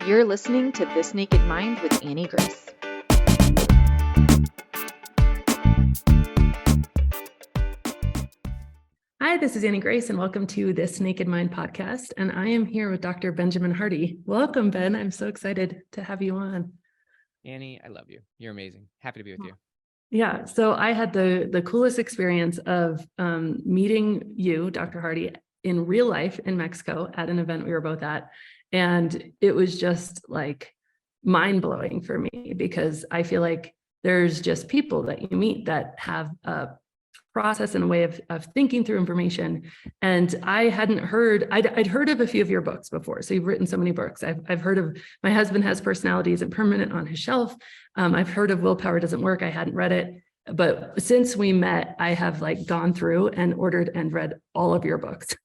You're listening to This Naked Mind with Annie Grace. Hi, this is Annie Grace, and welcome to This Naked Mind podcast. And I am here with Dr. Benjamin Hardy. Welcome, Ben. I'm so excited to have you on. Annie, I love you. You're amazing. Happy to be with you. Yeah, so I had the coolest experience of meeting you, Dr. Hardy, in real life in Mexico at an event we were both at. And it was just like mind-blowing for me because I feel like there's just people that you meet that have a process and a way of thinking through information. And I hadn't heard, I'd heard of a few of your books before. So you've written so many books. I've heard of My Husband Has Personalities and Permanent on his shelf. I've heard of Willpower Doesn't Work. I hadn't read it. But since we met, I have gone through and ordered and read all of your books,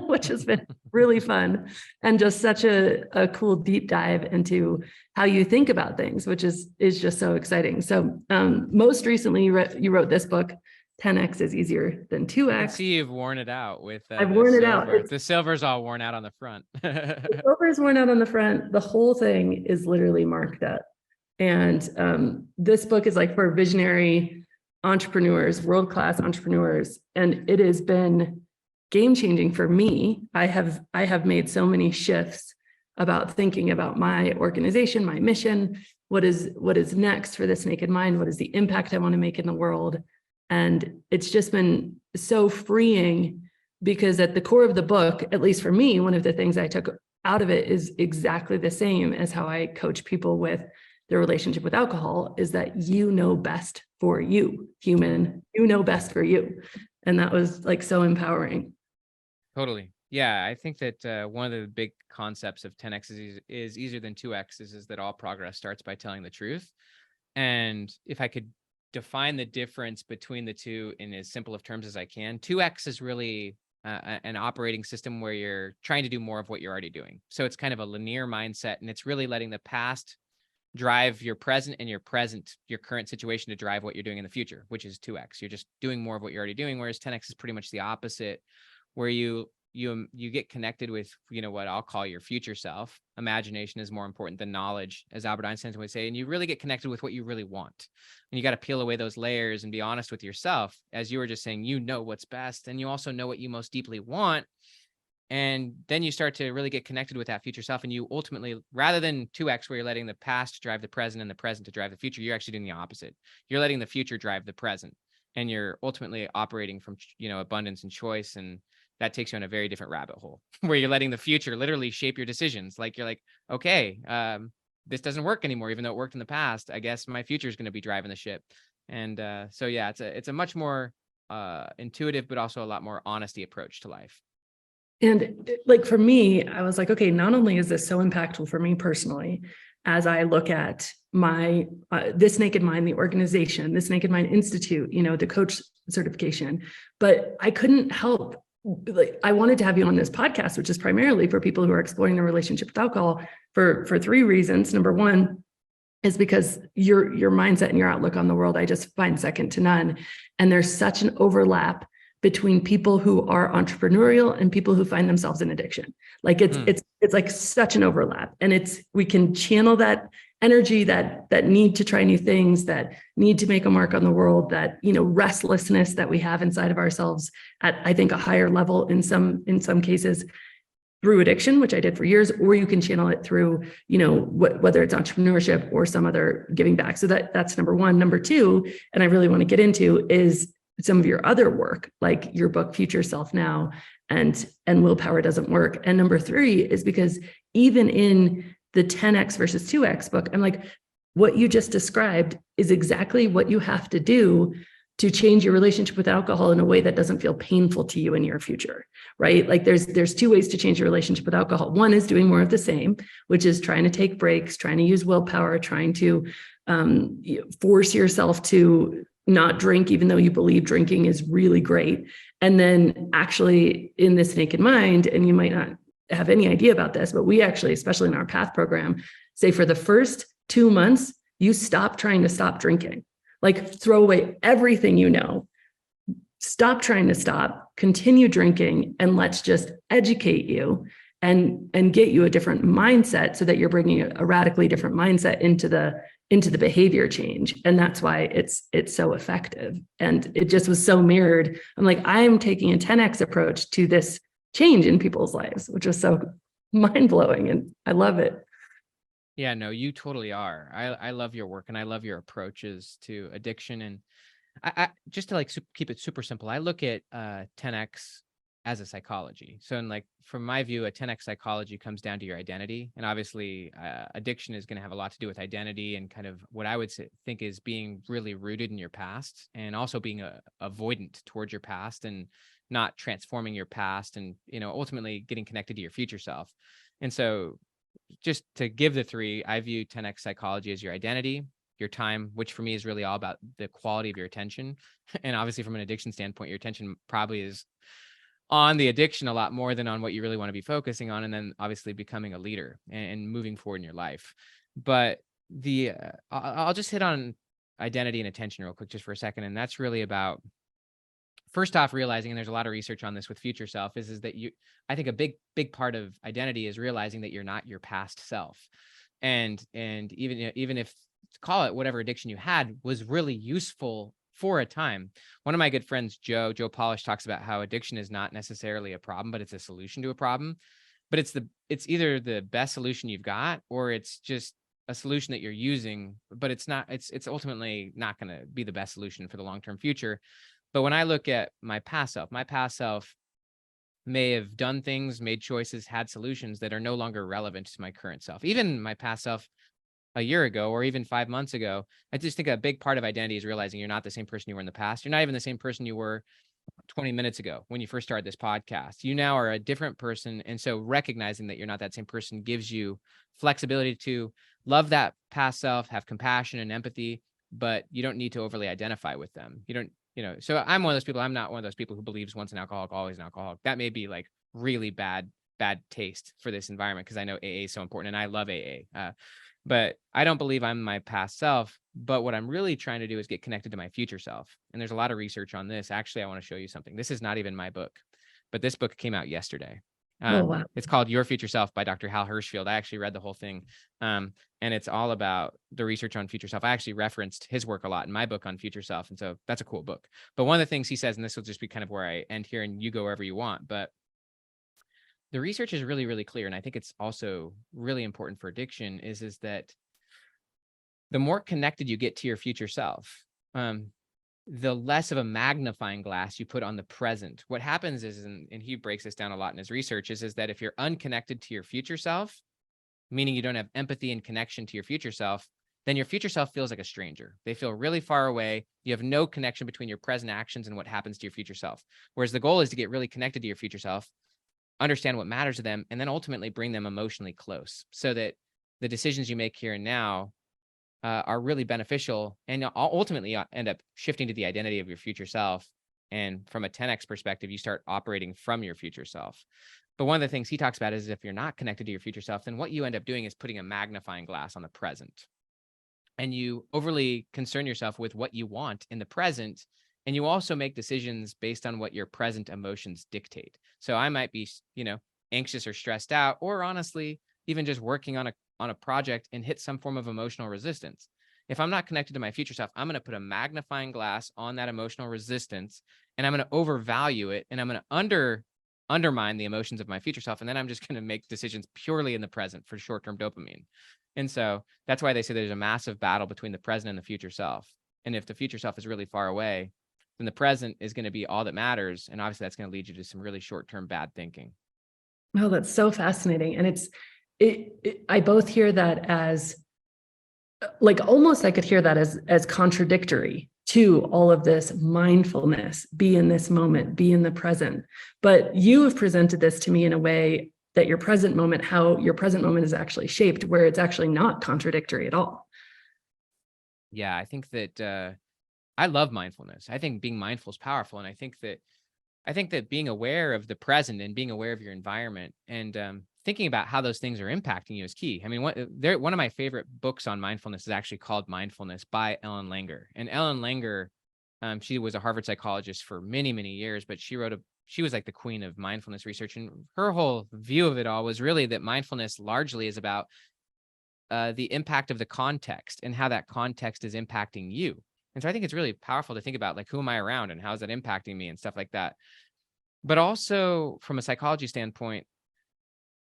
which has been really fun and just such a cool deep dive into how you think about things, which is just so exciting. So most recently, you wrote this book, 10x is easier than 2x. I can see you've worn it out with I've worn it out. The silver's all worn out on the front. The silver's worn out on the front. The whole thing is literally marked up. And this book is for visionary entrepreneurs, world-class entrepreneurs. And it has been game-changing for me. I have made so many shifts about thinking about my organization, my mission, what is next for This Naked Mind, what is the impact I want to make in the world. And it's just been so freeing because at the core of the book, at least for me, one of the things I took out of it is exactly the same as how I coach people with their relationship with alcohol, is that you know best for you, human, you know best for you. And that was so empowering. Totally. Yeah, I think that one of the big concepts of 10x is easier than 2x is that all progress starts by telling the truth. And if I could define the difference between the two in as simple of terms as I can, 2x is really an operating system where you're trying to do more of what you're already doing. So it's kind of a linear mindset, and it's really letting the past drive your present and your current situation to drive what you're doing in the future, which is 2x. You're just doing more of what you're already doing, whereas 10x is pretty much the opposite, where you get connected with, what I'll call your future self. Imagination is more important than knowledge, as Albert Einstein would say, and you really get connected with what you really want. And you got to peel away those layers and be honest with yourself. As you were just saying, you know what's best, and you also know what you most deeply want. And then you start to really get connected with that future self. And you ultimately, rather than 2x, where you're letting the past drive the present and the present to drive the future, you're actually doing the opposite. You're letting the future drive the present, and you're ultimately operating from, abundance and choice. And that takes you on a very different rabbit hole where you're letting the future literally shape your decisions. You're okay, this doesn't work anymore, even though it worked in the past. I guess my future is going to be driving the ship. And so, yeah, it's a much more intuitive, but also a lot more honesty approach to life. And for me, I was okay, not only is this so impactful for me personally, as I look at my This Naked Mind, the organization, This Naked Mind Institute, the coach certification, but I couldn't help. I wanted to have you on this podcast, which is primarily for people who are exploring their relationship with alcohol for three reasons. Number one is because your mindset and your outlook on the world, I just find second to none. And there's such an overlap between people who are entrepreneurial and people who find themselves in addiction. It's such an overlap, and we can channel that energy, that need to try new things, that need to make a mark on the world, that restlessness that we have inside of ourselves at, I think, a higher level in some cases through addiction, which I did for years, or you can channel it through whether it's entrepreneurship or some other giving back. So that's number one. Number two, and I really want to get into, is some of your other work, like your book Future Self Now and Willpower Doesn't Work. And number three is because even in the 10x versus 2x book, I'm what you just described is exactly what you have to do to change your relationship with alcohol in a way that doesn't feel painful to you in your future, right? There's two ways to change your relationship with alcohol. One is doing more of the same, which is trying to take breaks, trying to use willpower, trying to force yourself to not drink, even though you believe drinking is really great. And then actually in This Naked Mind, and you might not have any idea about this, but we actually, especially in our PATH program, say for the first 2 months, you stop trying to stop drinking. Throw away everything stop trying to stop, continue drinking, and let's just educate you and get you a different mindset so that you're bringing a radically different mindset into the behavior change. And that's why it's so effective. And it just was so mirrored. I'm like, I'm taking a 10x approach to this change in people's lives, which was so mind-blowing, and I love it. Yeah, no, you totally are. I love your work, and I love your approaches to addiction. And I just to like keep it super simple, I look at 10x as a psychology. So in like from my view, a 10x psychology comes down to your identity, and obviously addiction is going to have a lot to do with identity and kind of what I would think is being really rooted in your past, and also being avoidant towards your past and not transforming your past, and ultimately getting connected to your future self. And so just to give the three, I view 10x psychology as your identity, your time, which for me is really all about the quality of your attention. And obviously from an addiction standpoint, your attention probably is on the addiction a lot more than on what you really want to be focusing on. And then obviously becoming a leader and moving forward in your life. But I'll just hit on identity and attention real quick, just for a second. And that's really about, first off, realizing, and there's a lot of research on this with future self, is that I think a big part of identity is realizing that you're not your past self. And even if, call it whatever addiction you had was really useful for a time. One of my good friends, Joe Polish, talks about how addiction is not necessarily a problem, but it's a solution to a problem. But it's either the best solution you've got, or it's just a solution that you're using, but it's ultimately not going to be the best solution for the long-term future. But when I look at my past self may have done things, made choices, had solutions that are no longer relevant to my current self. Even my past self a year ago, or even 5 months ago, I just think a big part of identity is realizing you're not the same person you were in the past. You're not even the same person you were 20 minutes ago when you first started this podcast. You now are a different person. And so recognizing that you're not that same person gives you flexibility to love that past self, have compassion and empathy, but you don't need to overly identify with them. So I'm one of those people. I'm not one of those people who believes once an alcoholic, always an alcoholic. That may be like really bad taste for this environment, because I know AA is so important and I love AA. But I don't believe I'm my past self. But what I'm really trying to do is get connected to my future self. And there's a lot of research on this. Actually, I want to show you something. This is not even my book, but this book came out yesterday. Oh, wow. It's called Your Future Self by Dr. Hal Hershfield. I actually read the whole thing. And it's all about the research on future self. I actually referenced his work a lot in my book on future self. And so that's a cool book. But one of the things he says, and this will just be kind of where I end here and you go wherever you want, but the research is really, really clear. And I think it's also really important for addiction is that the more connected you get to your future self, the less of a magnifying glass you put on the present. What happens is, and he breaks this down a lot in his research, is that if you're unconnected to your future self, meaning you don't have empathy and connection to your future self, then your future self feels like a stranger. They feel really far away. You have no connection between your present actions and what happens to your future self. Whereas the goal is to get really connected to your future self, understand what matters to them, and then ultimately bring them emotionally close so that the decisions you make here and now are really beneficial, and ultimately end up shifting to the identity of your future self. And from a 10x perspective, you start operating from your future self. But one of the things he talks about is if you're not connected to your future self, then what you end up doing is putting a magnifying glass on the present. And you overly concern yourself with what you want in the present. And you also make decisions based on what your present emotions dictate. So I might be, anxious or stressed out, or honestly, even just working on a project and hit some form of emotional resistance. If I'm not connected to my future self, I'm going to put a magnifying glass on that emotional resistance, and I'm going to overvalue it, and I'm going to undermine the emotions of my future self. And then I'm just going to make decisions purely in the present for short-term dopamine. And so that's why they say there's a massive battle between the present and the future self. And if the future self is really far away, then the present is going to be all that matters. And obviously that's going to lead you to some really short-term bad thinking. Oh, that's so fascinating. And I both hear that as like, almost I could hear that as contradictory to all of this mindfulness, be in this moment, be in the present. But you have presented this to me in a way that how your present moment is actually shaped, where it's actually not contradictory at all. Yeah, I think that I love mindfulness. I think being mindful is powerful. And I think that being aware of the present and being aware of your environment and thinking about how those things are impacting you is key. I mean, one of my favorite books on mindfulness is actually called Mindfulness by Ellen Langer. And Ellen Langer, she was a Harvard psychologist for many, many years, but she wrote she was like the queen of mindfulness research. And her whole view of it all was really that mindfulness largely is about the impact of the context and how that context is impacting you. And so I think it's really powerful to think about, like, who am I around and how is that impacting me and stuff like that. But also from a psychology standpoint,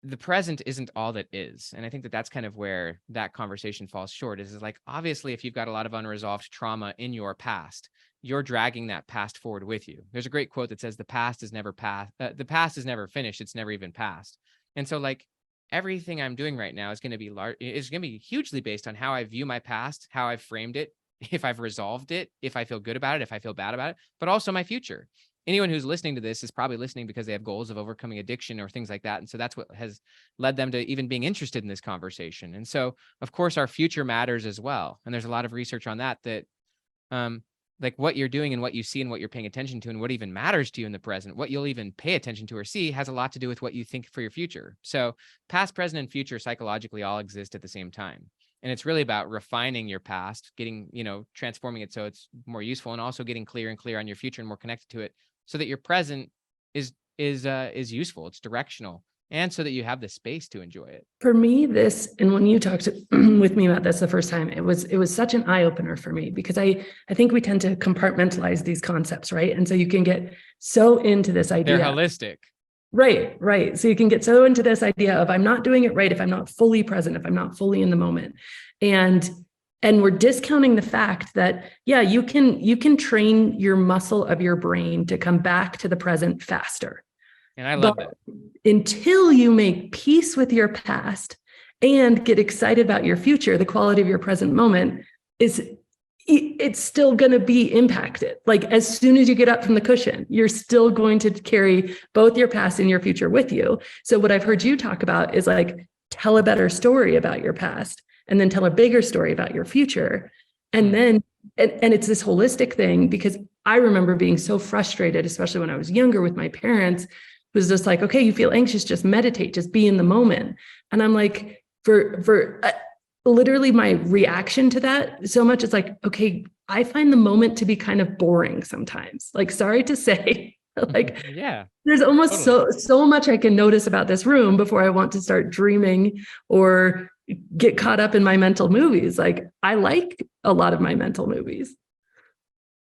the present isn't all that is. And I think that that's kind of where that conversation falls short is like, obviously, if you've got a lot of unresolved trauma in your past, you're dragging that past forward with you. There's a great quote that says the past is never the past is never finished. It's never even past. And so like everything I'm doing right now is going to be hugely based on how I view my past, how I've framed it, if I've resolved it, if I feel good about it, if I feel bad about it, but also my future. Anyone who's listening to this is probably listening because they have goals of overcoming addiction or things like that. And so that's what has led them to even being interested in this conversation. And so, of course, our future matters as well. And there's a lot of research on that, like what you're doing and what you see and what you're paying attention to and what even matters to you in the present, what you'll even pay attention to or see has a lot to do with what you think for your future. So past, present, and future psychologically all exist at the same time. And it's really about refining your past, getting, transforming it so it's more useful, and also getting clear and clear on your future and more connected to it, so that your present is useful, it's directional, and so that you have the space to enjoy it. For me, and when you talked with me about this the first time, it was such an eye opener for me, because I think we tend to compartmentalize these concepts, right? And so you can get so into this idea. They're holistic. Right. So you can get so into this idea of, I'm not doing it right if I'm not fully present, if I'm not fully in the moment. And we're discounting the fact that, yeah, you can train your muscle of your brain to come back to the present faster. And I love that. Until you make peace with your past and get excited about your future, the quality of your present moment it's still going to be impacted. Like, as soon as you get up from the cushion, you're still going to carry both your past and your future with you. So what I've heard you talk about is like, tell a better story about your past and then tell a bigger story about your future. And then, and it's this holistic thing, because I remember being so frustrated, especially when I was younger, with my parents, who was just like, okay, you feel anxious, just meditate, just be in the moment. And I'm like, for literally my reaction to that so much, it's like, okay, I find the moment to be kind of boring sometimes. Like, sorry to say, like, yeah, there's almost totally so much I can notice about this room before I want to start dreaming or get caught up in my mental movies. Like, I like a lot of my mental movies.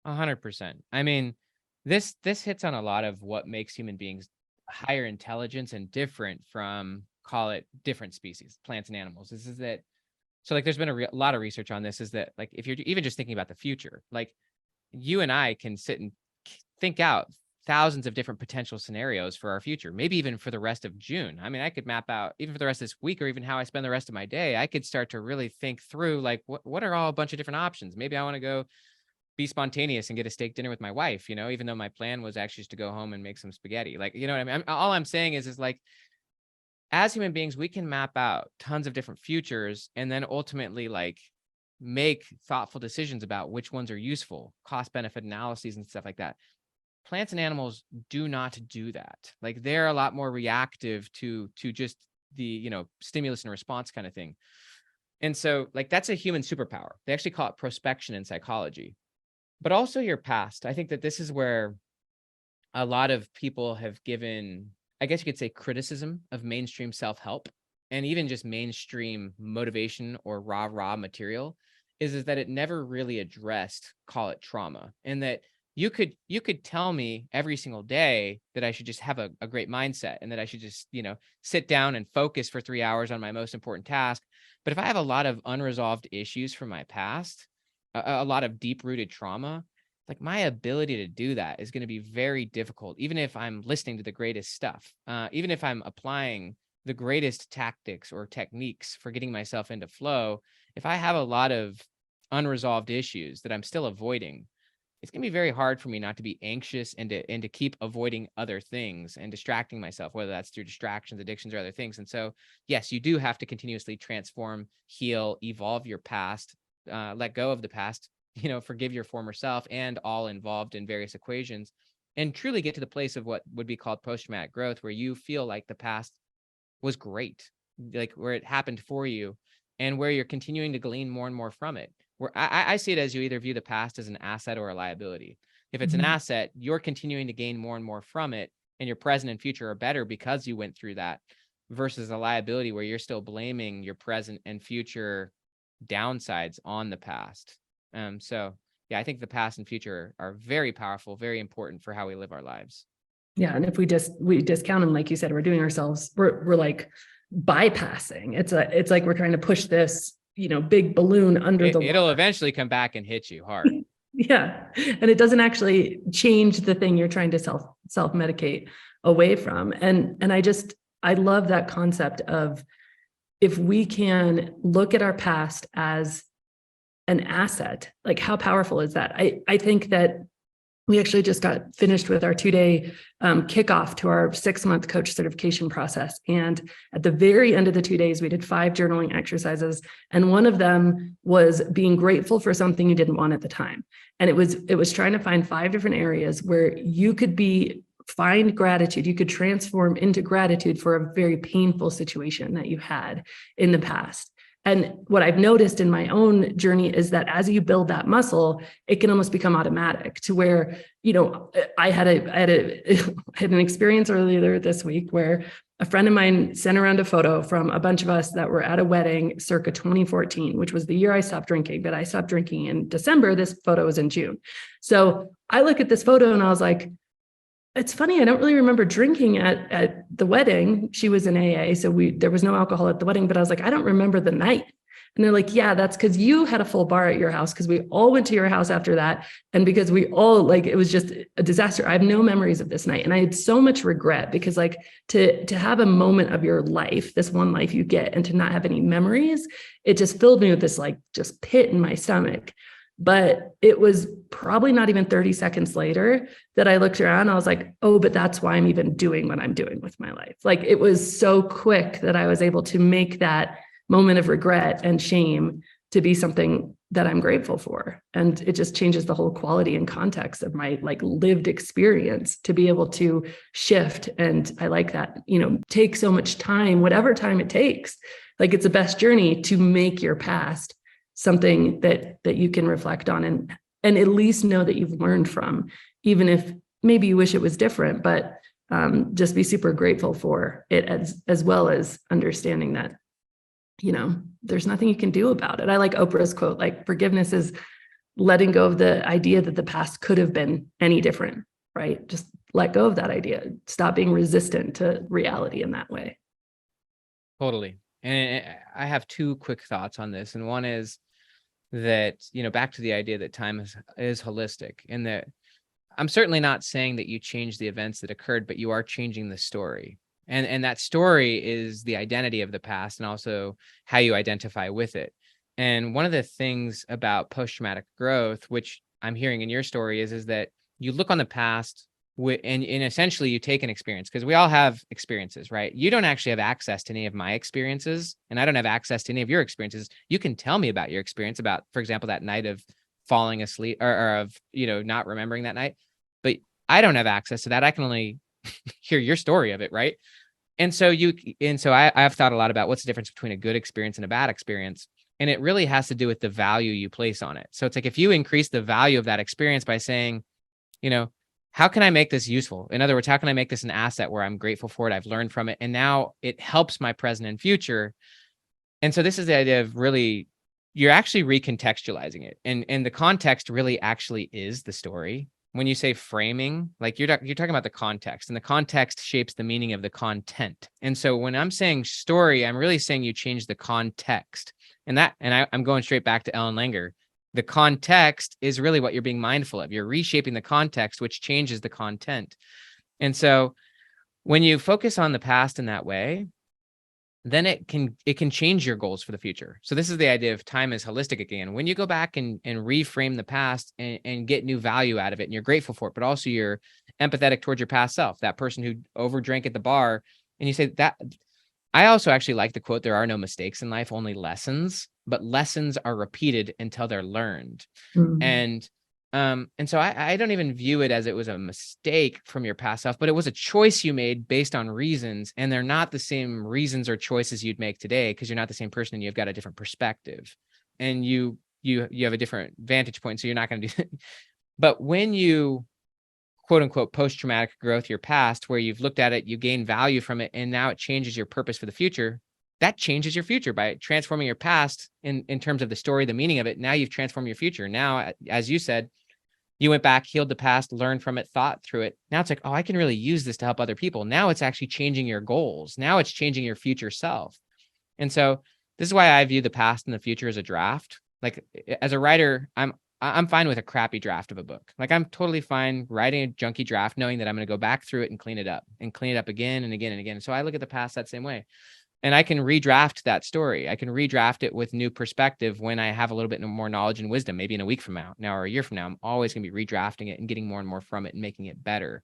100%. I mean, this hits on a lot of what makes human beings higher intelligence and different from, call it, different species, plants and animals. This is that. So like, there's been a lot of research on this, is that like, if you're even just thinking about the future, like you and I can sit and think out thousands of different potential scenarios for our future, maybe even for the rest of June. I mean, I could map out even for the rest of this week, or even how I spend the rest of my day. I could start to really think through, like, what are all a bunch of different options? Maybe I want to go be spontaneous and get a steak dinner with my wife, even though my plan was actually just to go home and make some spaghetti. Like, you know what I mean? All I'm saying is like, as human beings, we can map out tons of different futures and then ultimately like make thoughtful decisions about which ones are useful, cost benefit analyses and stuff like that. Plants and animals do not do that. Like, they're a lot more reactive to just the, stimulus and response kind of thing. And so like, that's a human superpower. They actually call it prospection in psychology. But also your past. I think that this is where a lot of people have given, I guess you could say, criticism of mainstream self-help and even just mainstream motivation or rah material, is that it never really addressed, call it, trauma. And that you could tell me every single day that I should just have a great mindset and that I should just, sit down and focus for 3 hours on my most important task. But if I have a lot of unresolved issues from my past, a lot of deep-rooted trauma, like, my ability to do that is going to be very difficult, even if I'm listening to the greatest stuff, even if I'm applying the greatest tactics or techniques for getting myself into flow. If I have a lot of unresolved issues that I'm still avoiding, it's going to be very hard for me not to be anxious and to keep avoiding other things and distracting myself, whether that's through distractions, addictions, or other things. And so, yes, you do have to continuously transform, heal, evolve your past, let go of the past, forgive your former self and all involved in various equations, and truly get to the place of what would be called post-traumatic growth, where you feel like the past was great, like where it happened for you, and where you're continuing to glean more and more from it. Where I see it as, you either view the past as an asset or a liability. If it's an asset, you're continuing to gain more and more from it, and your present and future are better because you went through that, versus a liability where you're still blaming your present and future downsides on the past. So yeah, I think the past and future are very powerful, very important for how we live our lives. Yeah. And if we discount them, like you said, we're doing ourselves, we're like bypassing. It's like we're trying to push this, big balloon under the It'll water. eventually come back and hit you hard. Yeah. And it doesn't actually change the thing you're trying to self-medicate away from. And I love that concept of, if we can look at our past as an asset, like how powerful is that? I think that we actually just got finished with our 2-day kickoff to our 6-month coach certification process. And at the very end of the 2 days, we did 5 journaling exercises. And one of them was being grateful for something you didn't want at the time. And it was trying to find 5 different areas where you could find gratitude. You could transform into gratitude for a very painful situation that you had in the past. And what I've noticed in my own journey is that as you build that muscle, it can almost become automatic, to where, I had an experience earlier this week where a friend of mine sent around a photo from a bunch of us that were at a wedding circa 2014, which was the year I stopped drinking, but I stopped drinking in December. This photo was in June. So I look at this photo and I was like, it's funny, I don't really remember drinking at the wedding. She was in AA, so there was no alcohol at the wedding, but I was like, I don't remember the night. And they're like, yeah, that's because you had a full bar at your house, because we all went to your house after that. And because we all, it was just a disaster. I have no memories of this night. And I had so much regret, because to have a moment of your life, this one life you get, and to not have any memories, it just filled me with this just pit in my stomach. But it was probably not even 30 seconds later that I looked around. I was like, oh, but that's why I'm even doing what I'm doing with my life. It was so quick that I was able to make that moment of regret and shame to be something that I'm grateful for. And it just changes the whole quality and context of my lived experience, to be able to shift. And I like that, take so much time, whatever time it takes. It's the best journey to make your past something that you can reflect on and at least know that you've learned from, even if maybe you wish it was different, but just be super grateful for it, as well as understanding that, there's nothing you can do about it. I like Oprah's quote, forgiveness is letting go of the idea that the past could have been any different, right? Just let go of that idea. Stop being resistant to reality in that way. Totally. And I have 2 quick thoughts on this. And one is that, back to the idea that time is holistic, and that I'm certainly not saying that you change the events that occurred, but you are changing the story. And that story is the identity of the past, and also how you identify with it. And one of the things about post-traumatic growth, which I'm hearing in your story, is that you look on the past and essentially you take an experience, because we all have experiences, right? You don't actually have access to any of my experiences, and I don't have access to any of your experiences. You can tell me about your experience, about, for example, that night of falling asleep, or of, not remembering that night, but I don't have access to that. I can only hear your story of it, right? And so I've thought a lot about what's the difference between a good experience and a bad experience. And it really has to do with the value you place on it. So it's if you increase the value of that experience by saying, how can I make this useful? In other words, how can I make this an asset where I'm grateful for it? I've learned from it, and now it helps my present and future. And so this is the idea of really, you're actually recontextualizing it. And the context really actually is the story. When you say framing, you're talking about the context, and the context shapes the meaning of the content. And so when I'm saying story, I'm really saying you change the context. And I'm going straight back to Ellen Langer. The context is really what you're being mindful of. You're reshaping the context, which changes the content. And so when you focus on the past in that way, then it can change your goals for the future. So this is the idea of time is holistic again. When you go back and reframe the past and get new value out of it, and you're grateful for it, but also you're empathetic towards your past self, that person who overdrank at the bar, and you say that. I also actually like the quote, there are no mistakes in life, only lessons, but lessons are repeated until they're learned. Mm-hmm. And so I don't even view it as it was a mistake from your past self, but it was a choice you made based on reasons, and they're not the same reasons or choices you'd make today, because you're not the same person and you've got a different perspective, and you have a different vantage point. So you're not going to do. But when you quote unquote post-traumatic growth, your past, where you've looked at it, you gain value from it, and now it changes your purpose for the future. That changes your future by transforming your past in terms of the story, the meaning of it. Now you've transformed your future. Now, as you said, you went back, healed the past, learned from it, thought through it. Now it's like, oh, I can really use this to help other people. Now it's actually changing your goals. Now it's changing your future self. And so this is why I view the past and the future as a draft. Like, as a writer, I'm fine with a crappy draft of a book. Like, I'm totally fine writing a junky draft, knowing that I'm going to go back through it and clean it up again and again and again. So I look at the past that same way. And I can redraft that story. I can redraft it with new perspective when I have a little bit more knowledge and wisdom, maybe in a week from now or a year from now. I'm always going to be redrafting it and getting more and more from it and making it better.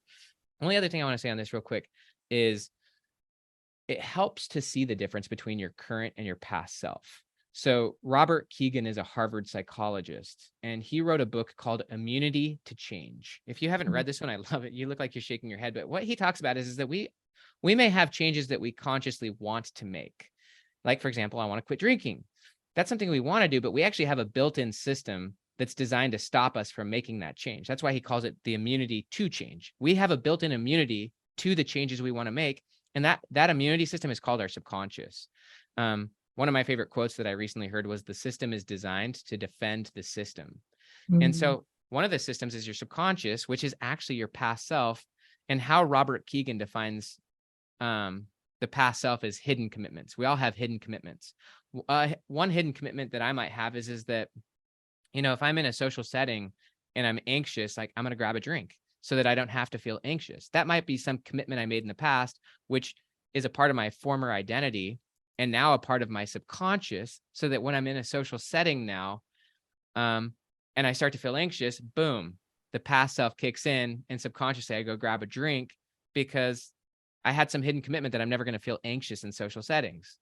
Only other thing I want to say on this real quick is it helps to see the difference between your current and your past self. So Robert Keegan is a Harvard psychologist, and he wrote a book called Immunity to Change. If you haven't read this one, I love it. You look like you're shaking your head, but what he talks about is that we may have changes that we consciously want to make. Like, for example, I want to quit drinking. That's something we want to do, but we actually have a built-in system that's designed to stop us from making that change. That's why he calls it the immunity to change. We have a built-in immunity to the changes we want to make. And that immunity system is called our subconscious. One of my favorite quotes that I recently heard was, the system is designed to defend the system. And so one of the systems is your subconscious, which is actually your past self. And how Robert Keegan defines the past self is hidden commitments. We all have hidden commitments. One hidden commitment that I might have is that, if I'm in a social setting and I'm anxious, like, I'm going to grab a drink so that I don't have to feel anxious. That might be some commitment I made in the past, which is a part of my former identity and now a part of my subconscious, so that when I'm in a social setting now, and I start to feel anxious, boom, the past self kicks in, and subconsciously I go grab a drink because I had some hidden commitment that I'm never going to feel anxious in social settings.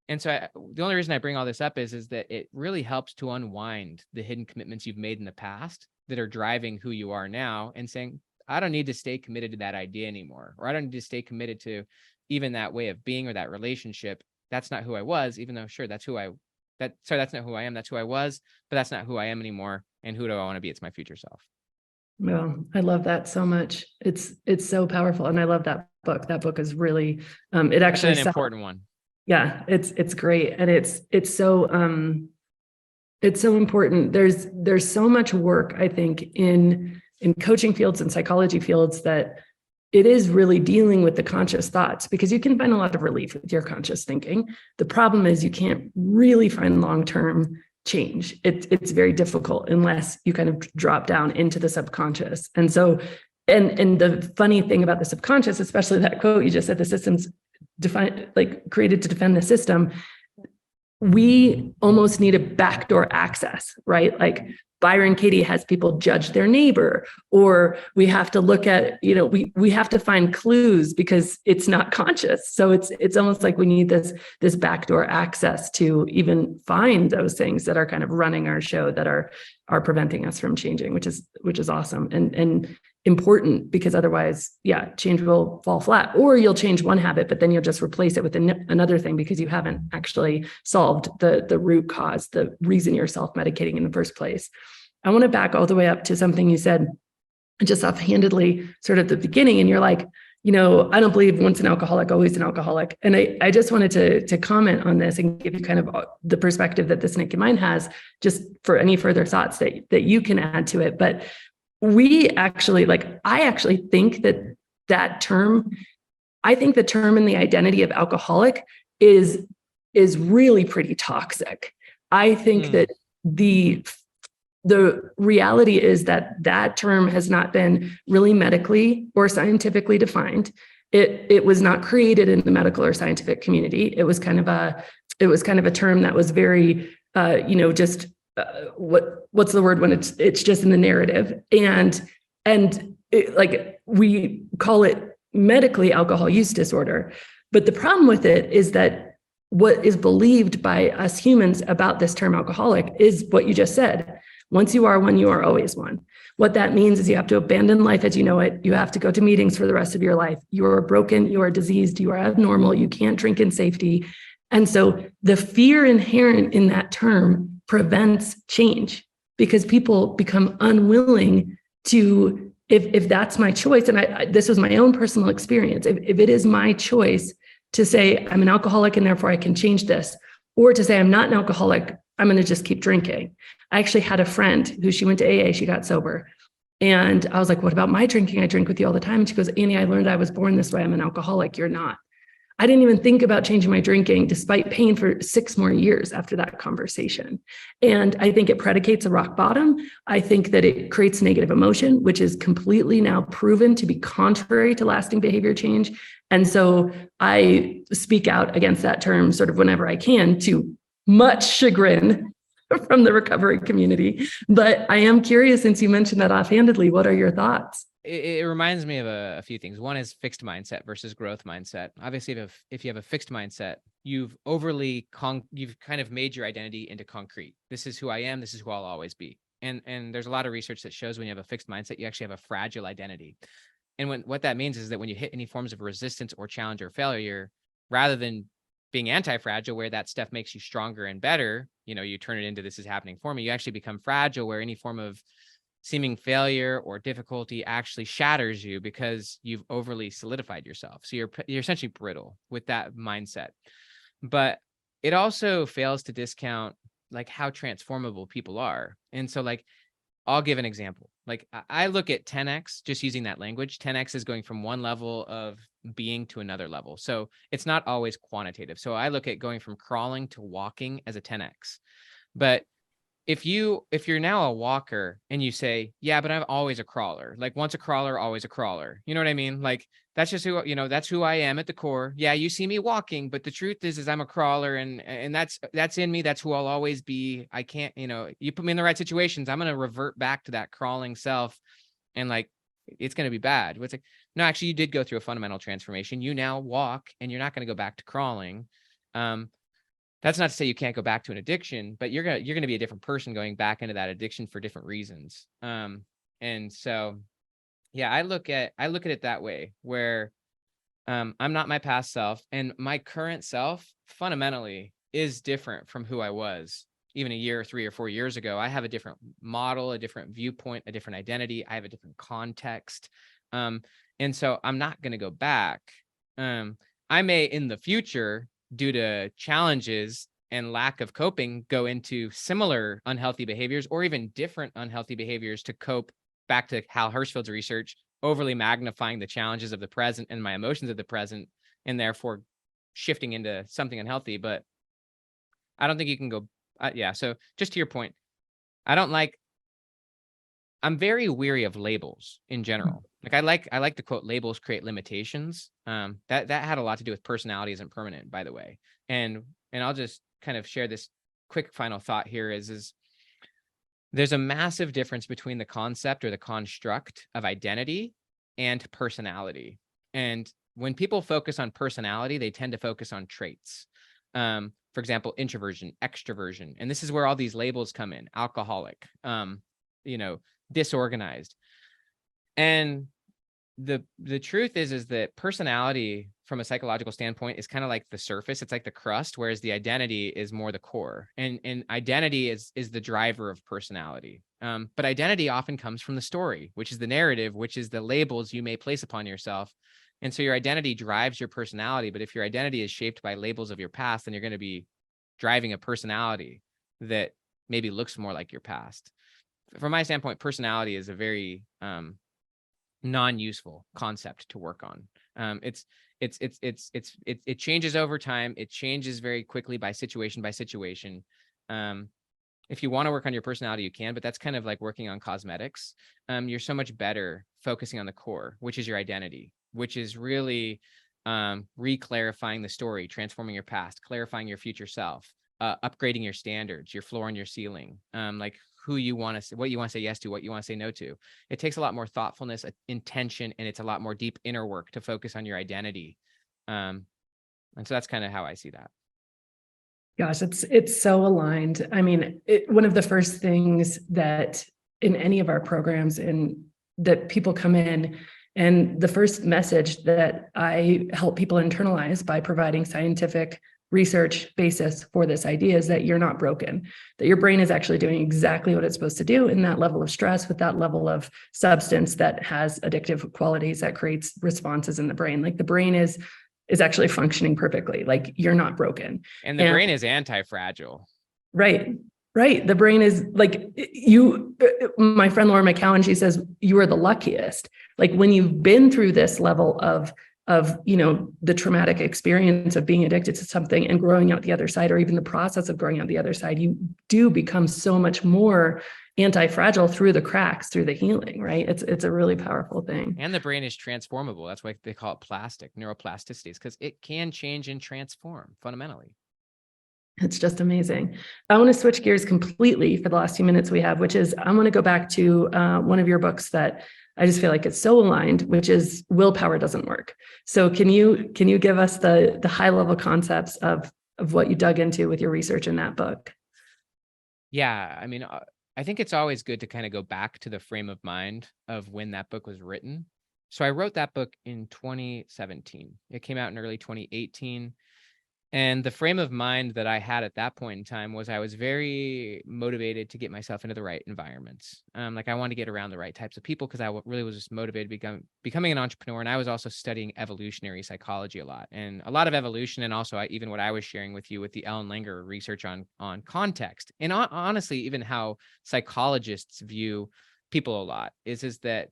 And so the only reason I bring all this up is that it really helps to unwind the hidden commitments you've made in the past that are driving who you are now, and saying, I don't need to stay committed to that idea anymore, or I don't need to stay committed to even that way of being or that relationship. That's not who I was, even though, sure, that's not who I am. That's who I was, but that's not who I am anymore. And who do I want to be? It's my future self. Well, I love that so much. It's so powerful. And I love that book. That book is really, it actually That's an important one. Yeah, it's great. And it's so important. There's so much work, I think, in coaching fields and psychology fields, that it is really dealing with the conscious thoughts, because you can find a lot of relief with your conscious thinking. The problem is you can't really find long-term change. It's very difficult unless you kind of drop down into the subconscious. And so, and the funny thing about the subconscious, especially that quote you just said, the system's created to defend the system. We almost need a backdoor access, right? Like Byron Katie has people judge their neighbor, or we have to look at, we have to find clues because it's not conscious. So it's almost like we need this backdoor access to even find those things that are kind of running our show, that are preventing us from changing, which is awesome and important, because otherwise, change will fall flat, or you'll change one habit, but then you'll just replace it with another thing, because you haven't actually solved the root cause, the reason you're self-medicating in the first place. I want to back all the way up to something you said just offhandedly, sort of at the beginning, and you're like, I don't believe once an alcoholic, always an alcoholic. And I just wanted to comment on this and give you kind of the perspective that This Naked Mind has, just for any further thoughts that you can add to it. But I actually think that term, I think the term and the identity of alcoholic is really pretty toxic. I think that the reality is that term has not been really medically or scientifically defined. It was not created in the medical or scientific community. It was kind of a term that was very, just what's the word when it's just in the narrative, and we call it medically alcohol use disorder. But the problem with it is that what is believed by us humans about this term alcoholic is what you just said. Once you are one, you are always one. What that means is you have to abandon life as you know it. You have to go to meetings for the rest of your life. You are broken, you are diseased, you are abnormal, you can't drink in safety. And so the fear inherent in that term prevents change, because people become unwilling to if that's my choice, and this was my own personal experience, if it is my choice to say I'm an alcoholic and therefore I can change this, or to say I'm not an alcoholic, I'm going to just keep drinking. I actually had a friend who, she went to AA, she got sober. And I was like, what about my drinking? I drink with you all the time. And she goes, Annie, I learned I was born this way. I'm an alcoholic. You're not. I didn't even think about changing my drinking despite pain for 6 more years after that conversation. And I think it predicates a rock bottom. I think that it creates negative emotion, which is completely now proven to be contrary to lasting behavior change. And so I speak out against that term sort of whenever I can, to much chagrin from the recovery community. But I am curious, since you mentioned that offhandedly, what are your thoughts? It reminds me of a few things. One is fixed mindset versus growth mindset. Obviously, if you have a fixed mindset, you've kind of made your identity into concrete. This is who I am. This is who I'll always be. And there's a lot of research that shows when you have a fixed mindset, you actually have a fragile identity. And what that means is that when you hit any forms of resistance or challenge or failure, rather than being anti-fragile, where that stuff makes you stronger and better, you turn it into this is happening for me, you actually become fragile, where any form of seeming failure or difficulty actually shatters you because you've overly solidified yourself. So you're essentially brittle with that mindset. But it also fails to discount like how transformable people are. And so like, I'll give an example. Like I look at 10x, just using that language. 10x is going from one level of being to another level. So it's not always quantitative. So I look at going from crawling to walking as a 10x. But if you're now a walker and you say, yeah, but I'm always a crawler, like once a crawler, always a crawler. You know what I mean? Like that's just who, that's who I am at the core. Yeah, you see me walking, but the truth is I'm a crawler, and that's in me. That's who I'll always be. I can't, you put me in the right situations, I'm going to revert back to that crawling self, and like it's going to be bad. It's like, no, actually you did go through a fundamental transformation. You now walk and you're not going to go back to crawling. That's not to say you can't go back to an addiction, but you're going to be a different person going back into that addiction for different reasons. And so, yeah, I look at it that way, where I'm not my past self, and my current self fundamentally is different from who I was even a year, 3 or 4 years ago. I have a different model, a different viewpoint, a different identity. I have a different context. And so I'm not going to go back. I may in the future, due to challenges and lack of coping, go into similar unhealthy behaviors or even different unhealthy behaviors to cope, back to Hal Hershfield's research, overly magnifying the challenges of the present and my emotions of the present, and therefore shifting into something unhealthy. But I don't think you can go, so just to your point, I'm very weary of labels in general. Like I like to quote, labels create limitations. That had a lot to do with personality isn't permanent, by the way. And I'll just kind of share this quick final thought here is there's a massive difference between the concept or the construct of identity and personality. And when people focus on personality, they tend to focus on traits. For example, introversion, extroversion. And this is where all these labels come in: alcoholic, disorganized. And the truth is that personality from a psychological standpoint is kind of like the surface. It's like the crust, whereas the identity is more the core. And identity is the driver of personality. But identity often comes from the story, which is the narrative, which is the labels you may place upon yourself. And so your identity drives your personality. But if your identity is shaped by labels of your past, then you're going to be driving a personality that maybe looks more like your past. From my standpoint, personality is a very non-useful concept to work on. It changes over time. It changes very quickly by situation. If you want to work on your personality, you can, but that's kind of like working on cosmetics. You're so much better focusing on the core, which is your identity, which is really re-clarifying the story, transforming your past, clarifying your future self, upgrading your standards, your floor and your ceiling, like who you want to, what you want to say yes to, what you want to say no to. It takes a lot more thoughtfulness, intention, and it's a lot more deep inner work to focus on your identity. And so that's kind of how I see that. Gosh, it's so aligned. I mean, one of the first things that in any of our programs and that people come in, and the first message that I help people internalize by providing scientific research basis for this idea is that you're not broken, that your brain is actually doing exactly what it's supposed to do in that level of stress with that level of substance that has addictive qualities that creates responses in the brain. Like the brain is actually functioning perfectly. Like you're not broken. And the brain is anti-fragile. Right. Right. The brain is like my friend Laura McCowan, she says, you are the luckiest. Like when you've been through this level of, the traumatic experience of being addicted to something and growing out the other side, or even the process of growing out the other side, you do become so much more anti-fragile through the cracks, through the healing, right? It's a really powerful thing. And the brain is transformable. That's why they call it plastic, neuroplasticities, because it can change and transform fundamentally. It's just amazing. I want to switch gears completely for the last few minutes we have, which is I want to go back to one of your books that I just feel like it's so aligned, which is Willpower Doesn't Work. So can you give us the high level concepts of what you dug into with your research in that book? Yeah, I mean, I think it's always good to kind of go back to the frame of mind of when that book was written. So I wrote that book in 2017. It came out in early 2018. And the frame of mind that I had at that point in time was I was very motivated to get myself into the right environments. Like I wanted to get around the right types of people because I really was just motivated to becoming an entrepreneur. And I was also studying evolutionary psychology a lot, and a lot of evolution. And also even what I was sharing with you with the Ellen Langer research on context. And honestly, even how psychologists view people a lot is that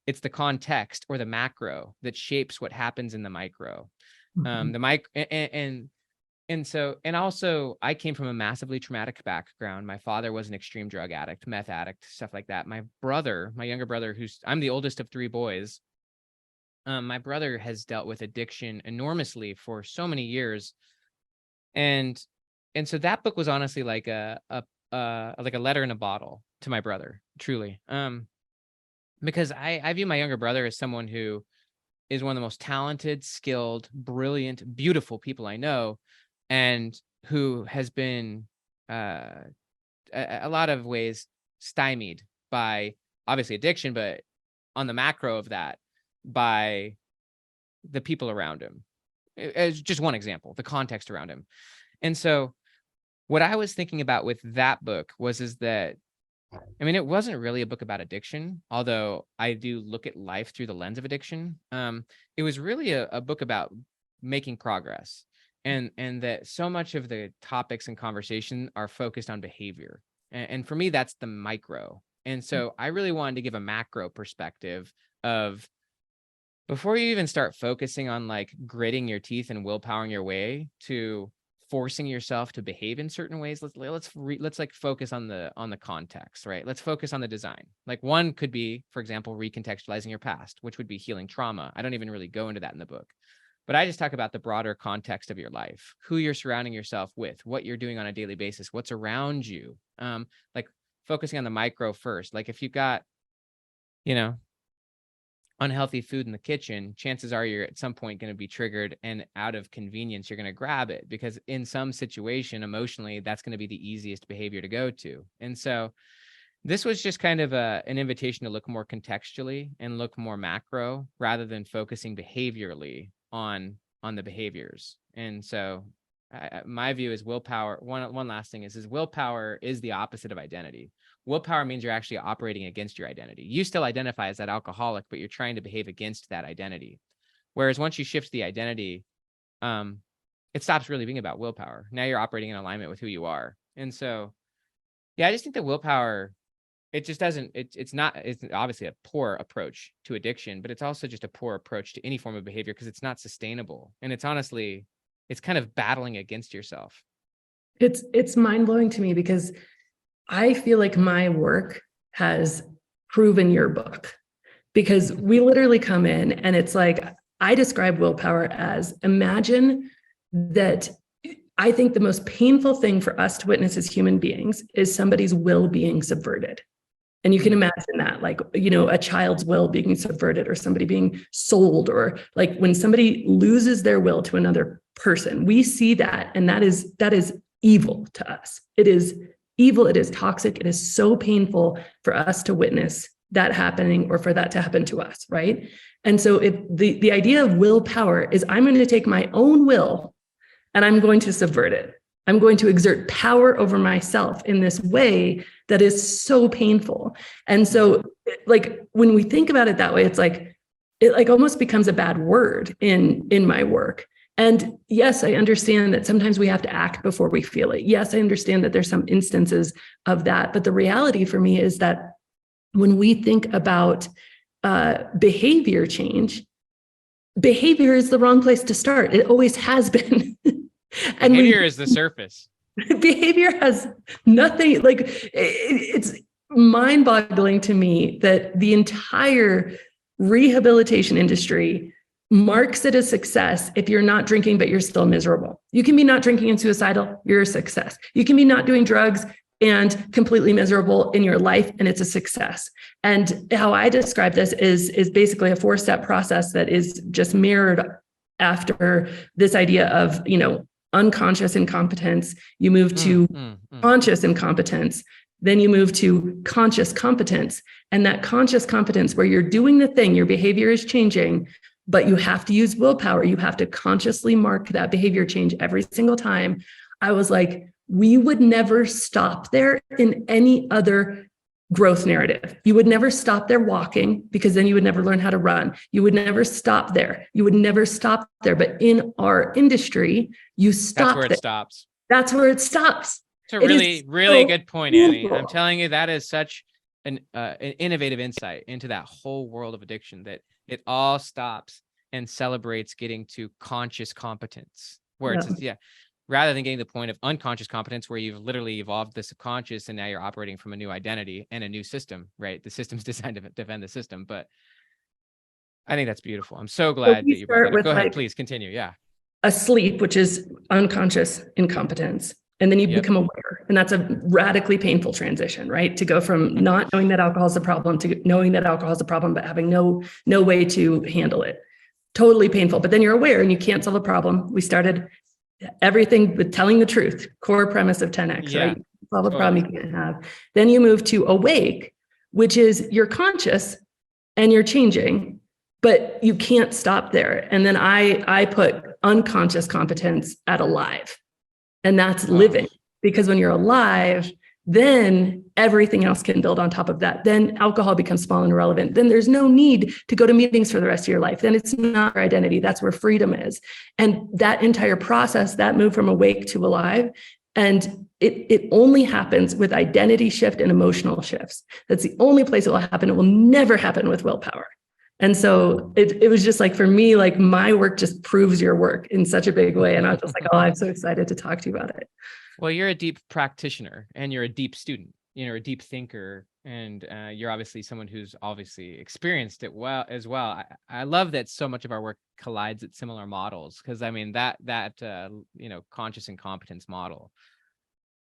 it's the context or the macro that shapes what happens in the micro. And also I came from a massively traumatic background. My father was an extreme drug addict, meth addict, stuff like that. My younger brother, I'm the oldest of three boys. My brother has dealt with addiction enormously for so many years. And so that book was honestly like a letter in a bottle to my brother, truly. Because I view my younger brother as someone who is one of the most talented, skilled, brilliant, beautiful people I know, and who has been a lot of ways stymied by obviously addiction, but on the macro of that, by the people around him. As just one example, the context around him. And so what I was thinking about with that book is that, I mean, it wasn't really a book about addiction, although I do look at life through the lens of addiction. It was really a book about making progress, and that so much of the topics and conversation are focused on behavior. And for me, that's the micro. And so I really wanted to give a macro perspective of, before you even start focusing on like gritting your teeth and willpowering your way to forcing yourself to behave in certain ways, let's like focus on the context, right? Let's focus on the design. Like one could be, for example, recontextualizing your past, which would be healing trauma. I don't even really go into that in the book, but I just talk about the broader context of your life, who you're surrounding yourself with, what you're doing on a daily basis, what's around you. Like focusing on the micro first. Like if you've got, unhealthy food in the kitchen, chances are you're at some point going to be triggered, and out of convenience, you're going to grab it because in some situation, emotionally, that's going to be the easiest behavior to go to. And so this was just kind of an invitation to look more contextually and look more macro rather than focusing behaviorally on the behaviors. And so my view is willpower. One last thing is willpower is the opposite of identity. Willpower means you're actually operating against your identity. You still identify as that alcoholic, but you're trying to behave against that identity. Whereas once you shift the identity, it stops really being about willpower. Now you're operating in alignment with who you are. And so, yeah, I just think that willpower, it just doesn't, it's obviously a poor approach to addiction, but it's also just a poor approach to any form of behavior because it's not sustainable. And it's honestly, it's kind of battling against yourself. It's mind-blowing to me because I feel like my work has proven your book, because we literally come in and it's like, I describe willpower as, imagine that I think the most painful thing for us to witness as human beings is somebody's will being subverted. And you can imagine that, like, a child's will being subverted, or somebody being sold, or like when somebody loses their will to another person, we see that. And that is evil to us. It is evil. It is toxic. It is so painful for us to witness that happening, or for that to happen to us. Right. And so if the idea of willpower is, I'm going to take my own will and I'm going to subvert it. I'm going to exert power over myself in this way that is so painful. And so like when we think about it that way, it's like, it like almost becomes a bad word in my work. And yes, I understand that sometimes we have to act before we feel it. Yes, I understand that there's some instances of that. But the reality for me is that when we think about behavior change, behavior is the wrong place to start. It always has been. And behavior is the surface. Behavior has nothing, like it's mind-boggling to me that the entire rehabilitation industry marks it a success if you're not drinking, but you're still miserable. You can be not drinking and suicidal, you're a success. You can be not doing drugs and completely miserable in your life, and it's a success. And how I describe this is basically a 4-step process that is just mirrored after this idea of, unconscious incompetence. You move to conscious incompetence. Then you move to conscious competence. And that conscious competence where you're doing the thing, your behavior is changing, but you have to use willpower. You have to consciously mark that behavior change every single time. I was like, we would never stop there in any other growth narrative. You would never stop there walking, because then you would never learn how to run. You would never stop there. You would never stop there. But in our industry, you stop. That's where it stops. That's where it stops. It's a really good point, Annie. I'm telling you, that is such an innovative insight into that whole world of addiction, that it all stops and celebrates getting to conscious competence, where it's rather than getting to the point of unconscious competence, where you've literally evolved the subconscious and now you're operating from a new identity and a new system, right? The system's designed to defend the system. But I think that's beautiful. I'm so glad that you brought that up. Go ahead, please continue. Yeah. Asleep, which is unconscious incompetence. And then you become aware. And that's a radically painful transition, right? To go from not knowing that alcohol is a problem to knowing that alcohol is a problem, but having no way to handle it. Totally painful. But then you're aware and you can't solve a problem. We started everything with telling the truth, core premise of 10X, right? Solve a problem you can't have. Then you move to awake, which is you're conscious and you're changing, but you can't stop there. And then I put unconscious competence at alive, and that's living, because when you're alive, then everything else can build on top of that. Then alcohol becomes small and irrelevant. Then there's no need to go to meetings for the rest of your life. Then it's not your identity. That's where freedom is. And that entire process, that move from awake to alive, and it only happens with identity shift and emotional shifts. That's the only place it will happen. It will never happen with willpower. And so it was just like, for me, like my work just proves your work in such a big way. And I was just like, oh, I'm so excited to talk to you about it. Well, you're a deep practitioner and you're a deep student, a deep thinker, and you're obviously someone who's obviously experienced it well as well. I love that so much of our work collides at similar models, because I mean that conscious incompetence model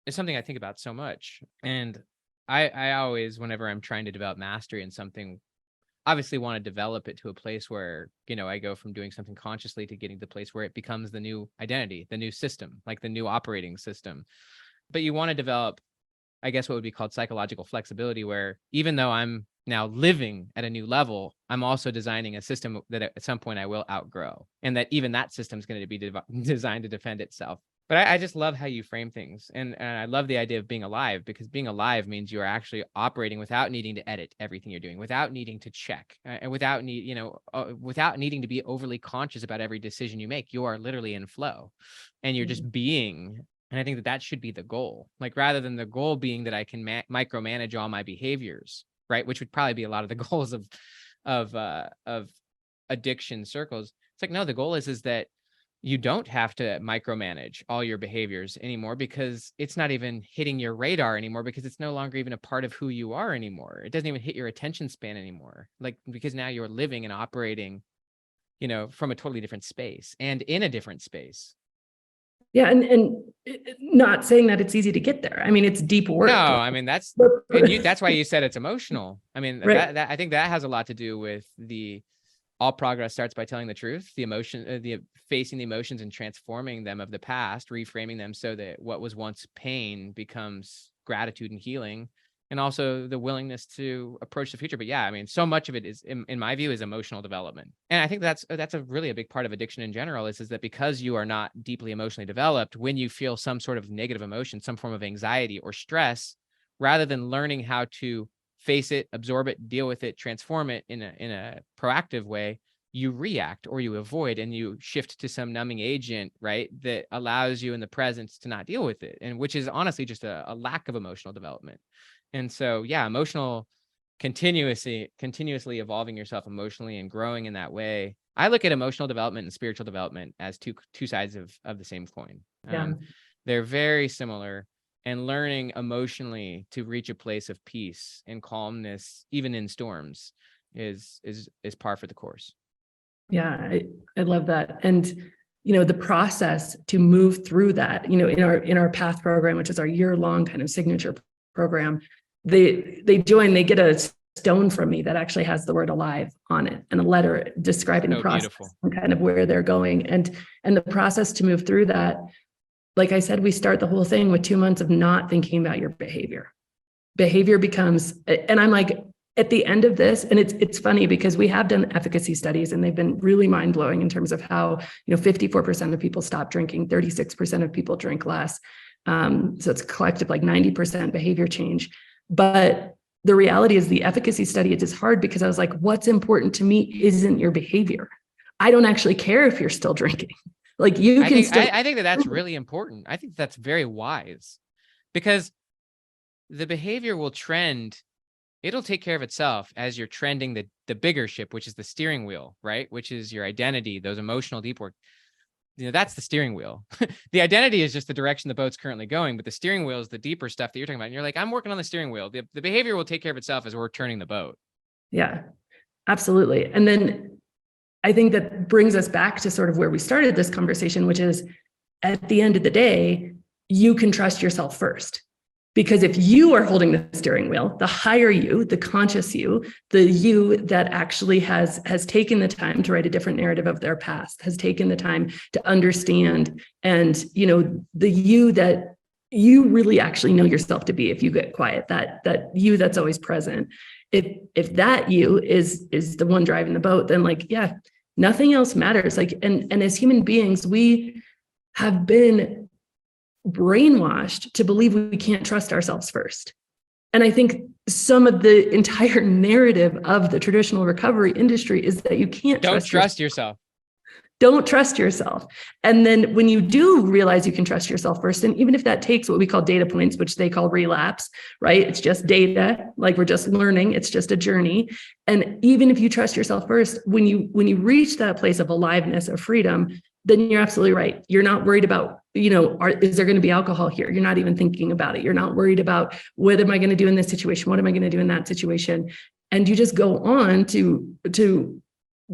is something I think about so much. And I always, whenever I'm trying to develop mastery in something, obviously want to develop it to a place where, I go from doing something consciously to getting to the place where it becomes the new identity, the new system, like the new operating system. But you want to develop, I guess, what would be called psychological flexibility, where even though I'm now living at a new level, I'm also designing a system that at some point I will outgrow, and that even that system is going to be designed to defend itself. But I just love how you frame things. And I love the idea of being alive, because being alive means you are actually operating without needing to edit everything you're doing, without needing to check, and without needing to be overly conscious about every decision you make. You are literally in flow and you're just being. And I think that should be the goal, like rather than the goal being that I can micromanage all my behaviors, right? Which would probably be a lot of the goals of addiction circles. It's like, no, the goal is that you don't have to micromanage all your behaviors anymore, because it's not even hitting your radar anymore, because it's no longer even a part of who you are anymore. It doesn't even hit your attention span anymore, like, because now you're living and operating, from a totally different space and in a different space. Yeah. And not saying that it's easy to get there. I mean, it's deep work. No, I mean, that's why you said it's emotional. I mean, right. that I think that has a lot to do with all progress starts by telling the truth, facing the emotions and transforming them of the past, reframing them so that what was once pain becomes gratitude and healing. and also the willingness to approach the future. But yeah, I mean, so much of it is, in my view, is emotional development. And I think that's a really a big part of addiction in general, is that because you are not deeply emotionally developed, when you feel some sort of negative emotion, some form of anxiety or stress, rather than learning how to face it, absorb it, deal with it, transform it in a proactive way, you react or you avoid, and you shift to some numbing agent, right, that allows you in the presence to not deal with it, and which is honestly just a lack of emotional development. And so, yeah, continuously evolving yourself emotionally and growing in that way. I look at emotional development and spiritual development as two sides of the same coin. Yeah. They're very similar, and learning emotionally to reach a place of peace and calmness, even in storms, is par for the course. Yeah, I love that. And, the process to move through that, in our PATH program, which is our year-long kind of signature program, they get a stone from me that actually has the word alive on it, and a letter describing the process Beautiful. and kind of where they're going. And the process to move through that, like I said, we start the whole thing with 2 months of not thinking about your behavior. Behavior becomes, and I'm like, at the end of this, and it's funny because we have done efficacy studies and they've been really mind-blowing in terms of how 54% of people stop drinking, 36% of people drink less. So it's collective like 90% behavior change. But the reality is, the efficacy study is hard because I was like, what's important to me isn't your behavior. I don't actually care if you're still drinking. Like you can still. I think that's really important. I think that's very wise, because the behavior will trend. It'll take care of itself as you're trending the bigger ship, which is the steering wheel, right? Which is your identity, those emotional deep work. That's the steering wheel. The identity is just the direction the boat's currently going, but the steering wheel is the deeper stuff that you're talking about. And you're like, I'm working on the steering wheel. The behavior will take care of itself as we're turning the boat. Yeah, absolutely. And then I think that brings us back to sort of where we started this conversation, which is, at the end of the day, you can trust yourself first. Because if you are holding the steering wheel, the higher you, the conscious you, the you that actually has taken the time to write a different narrative of their past, has taken the time to understand, and the you that you really actually know yourself to be, if you get quiet, that you that's always present. If that you is the one driving the boat, then yeah, nothing else matters. And as human beings, we have been brainwashed to believe we can't trust ourselves first. And I think some of the entire narrative of the traditional recovery industry is that you can't trust yourself. Don't trust yourself. And then when you do realize you can trust yourself first, and even if that takes what we call data points, which they call relapse, right? It's just data, like we're just learning, it's just a journey. And even if you trust yourself first, when you reach that place of aliveness, of freedom, then you're absolutely right. You're not worried about, is there going to be alcohol here? You're not even thinking about it. You're not worried about, what am I going to do in this situation? What am I going to do in that situation? And you just go on to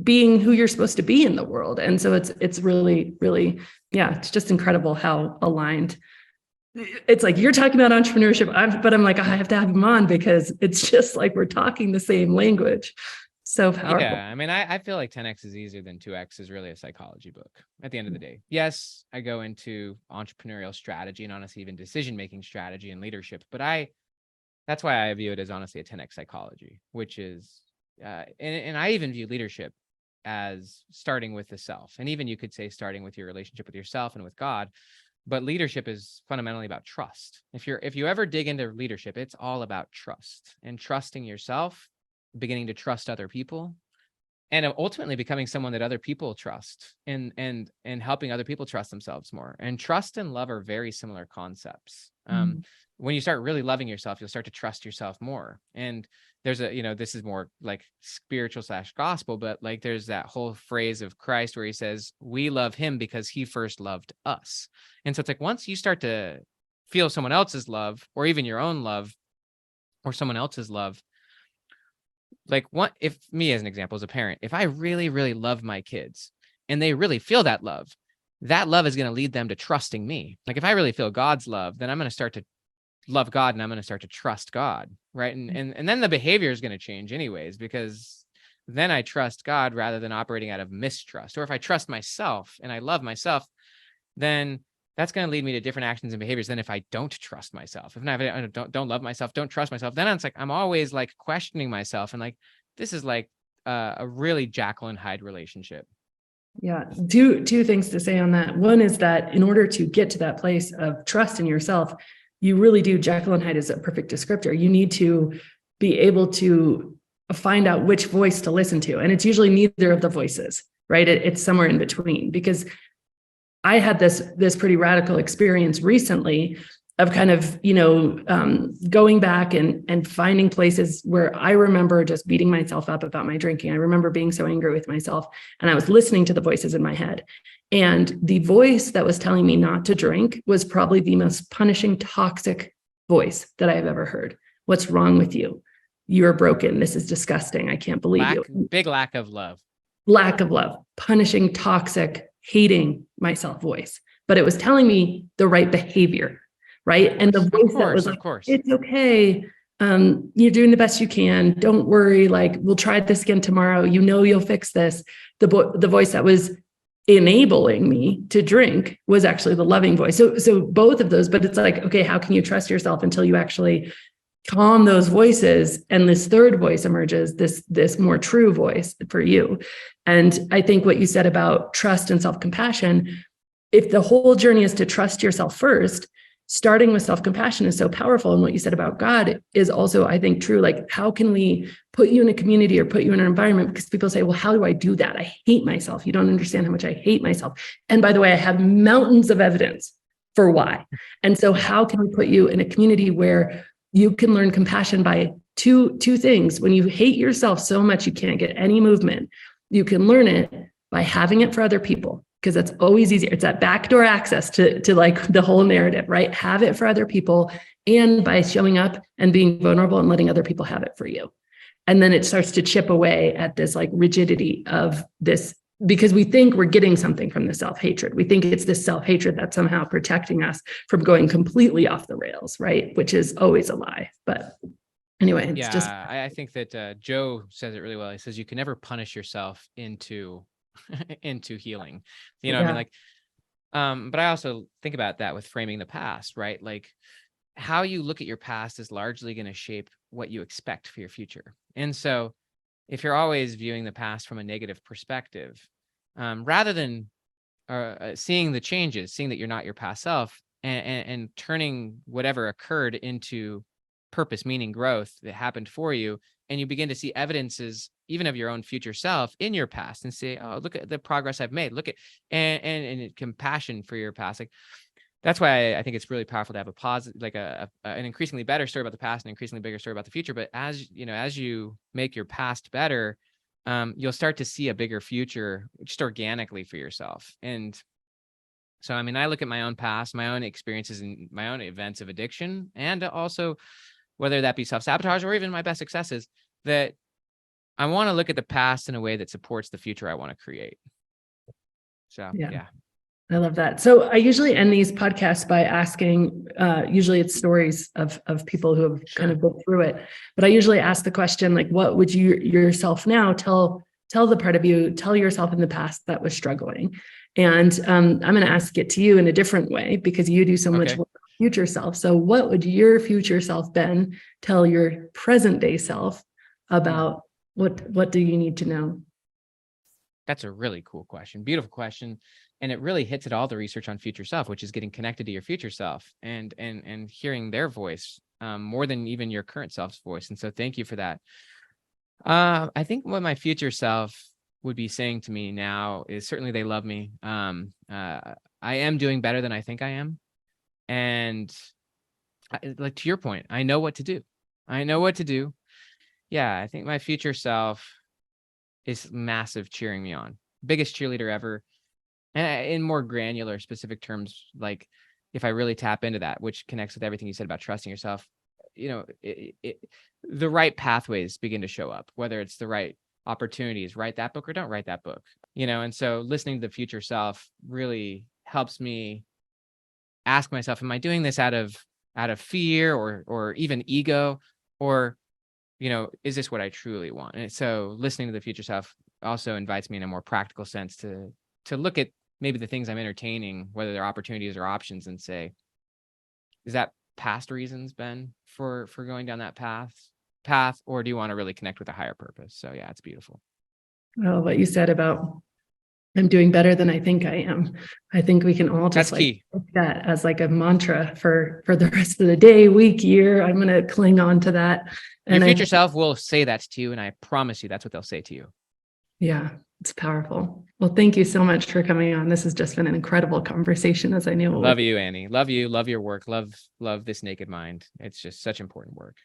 being who you're supposed to be in the world. And so it's really, really, yeah, it's just incredible how aligned. It's like you're talking about entrepreneurship, but I'm like, I have to have him on because it's just like we're talking the same language. So powerful. Yeah, I mean, I feel like 10X is easier than 2X is really a psychology book at the end of the day. Yes, I go into entrepreneurial strategy and honestly even decision-making strategy and leadership, but that's why I view it as honestly a 10X psychology, which is, and I even view leadership as starting with the self. And even you could say starting with your relationship with yourself and with God, but leadership is fundamentally about trust. If you ever dig into leadership, it's all about trust and trusting yourself, beginning to trust other people, and ultimately becoming someone that other people trust, and helping other people trust themselves more. And trust and love are very similar concepts. When you start really loving yourself, you'll start to trust yourself more. And there's this is more like spiritual / gospel, but like there's that whole phrase of Christ where he says, we love him because he first loved us. And so it's like, once you start to feel someone else's love, or even your own love, or someone else's love, like if me as an example, as a parent, if I really, really love my kids and they really feel that love is going to lead them to trusting me. Like if I really feel God's love, then I'm going to start to love God and I'm going to start to trust God. Right. And then the behavior is going to change anyways, because then I trust God rather than operating out of mistrust. Or if I trust myself and I love myself, then that's going to lead me to different actions and behaviors than if I don't trust myself. If I don't love myself, don't trust myself, then it's like I'm always like questioning myself, and like this is like a really Jekyll and Hyde relationship. Yeah. Two things to say on that. One is that in order to get to that place of trust in yourself, you really do. Jekyll and Hyde is a perfect descriptor. You need to be able to find out which voice to listen to. And it's usually neither of the voices, right? It's somewhere in between, because I had this pretty radical experience recently of kind of, going back and finding places where I remember just beating myself up about my drinking. I remember being so angry with myself, and I was listening to the voices in my head. And the voice that was telling me not to drink was probably the most punishing, toxic voice that I have ever heard. What's wrong with you? You're broken. This is disgusting. I can't believe you. Big lack of love. Lack of love, punishing, toxic, hating myself voice. But it was telling me the right behavior. Right. And the voice that was like, it's okay. You're doing the best you can. Don't worry. Like, we'll try this again tomorrow. You'll fix this. The voice that was enabling me to drink was actually the loving voice. So both of those, but it's like, okay, how can you trust yourself until you actually calm those voices? And this third voice emerges, this more true voice for you. And I think what you said about trust and self-compassion, if the whole journey is to trust yourself first, starting with self-compassion is so powerful. And what you said about God is also, I think, true. Like, how can we put you in a community or put you in an environment? Because people say, well, how do I do that? I hate myself. You don't understand how much I hate myself. And by the way, I have mountains of evidence for why. And so how can we put you in a community where you can learn compassion by two things? When you hate yourself so much you can't get any movement, you can learn it by having it for other people, because that's always easier. It's that backdoor access to like the whole narrative, right? Have it for other people, and by showing up and being vulnerable and letting other people have it for you. And then it starts to chip away at this like rigidity of this, because we think we're getting something from the self-hatred. We think it's this self-hatred that's somehow protecting us from going completely off the rails, right? Which is always a lie. But anyway, it's just. I think that Joe says it really well. He says, you can never punish yourself into healing. I mean, like, but I also think about that with framing the past, right? Like, how you look at your past is largely going to shape what you expect for your future. And so if you're always viewing the past from a negative perspective, rather than seeing the changes, seeing that you're not your past self, and turning whatever occurred into purpose, meaning, growth that happened for you, and you begin to see evidences even of your own future self in your past, and say, oh, look at the progress I've made. Look at, and compassion for your past. Like, that's why I think it's really powerful to have a positive, like an increasingly better story about the past and an increasingly bigger story about the future. But as you make your past better, you'll start to see a bigger future just organically for yourself. And so, I mean, I look at my own past, my own experiences, and my own events of addiction, and also whether that be self-sabotage or even my best successes, that I want to look at the past in a way that supports the future I want to create. So, yeah. I love that. So I usually end these podcasts by asking, usually it's stories of people who have kind of been through it, but I usually ask the question, like, what would you yourself now tell the part of you, tell yourself in the past that was struggling? And I'm going to ask it to you in a different way, because you do so much work with future self. So what would your future self, Ben, tell your present day self about what do you need to know? That's a really cool question. Beautiful question. And it really hits at all the research on future self, which is getting connected to your future self and hearing their voice more than even your current self's voice. And so thank you for that. I think what my future self would be saying to me now is certainly they love me. I am doing better than I think I am. And like, to your point, I know what to do. Yeah, I think my future self is massive cheering me on. Biggest cheerleader ever. And in more granular, specific terms, like if I really tap into that, which connects with everything you said about trusting yourself, the right pathways begin to show up, whether it's the right opportunities, write that book or don't write that book, and so listening to the future self really helps me ask myself, am I doing this out of fear or even ego, or is this what I truly want? And so listening to the future self also invites me in a more practical sense to look at maybe the things I'm entertaining, whether they're opportunities or options, and say, is that past reasons, Ben, for going down that path, or do you want to really connect with a higher purpose? So yeah, it's beautiful. Well, what you said about I'm doing better than I think I am. I think we can all just That's key. take that as like a mantra for the rest of the day, week, year. I'm going to cling on to that. Your future self will say that to you, and I promise you that's what they'll say to you. Yeah, it's powerful. Well, thank you so much for coming on. This has just been an incredible conversation, as I knew it would. Love you, Annie. Love you. Love your work. Love This Naked Mind. It's just such important work.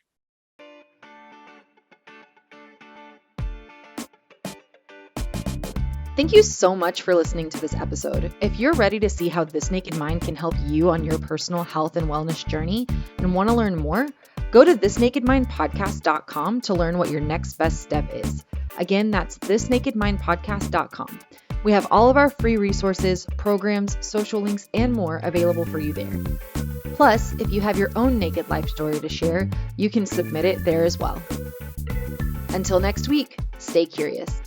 Thank you so much for listening to this episode. If you're ready to see how This Naked Mind can help you on your personal health and wellness journey and want to learn more, go to thisnakedmindpodcast.com to learn what your next best step is. Again, that's thisnakedmindpodcast.com. We have all of our free resources, programs, social links, and more available for you there. Plus, if you have your own naked life story to share, you can submit it there as well. Until next week, stay curious.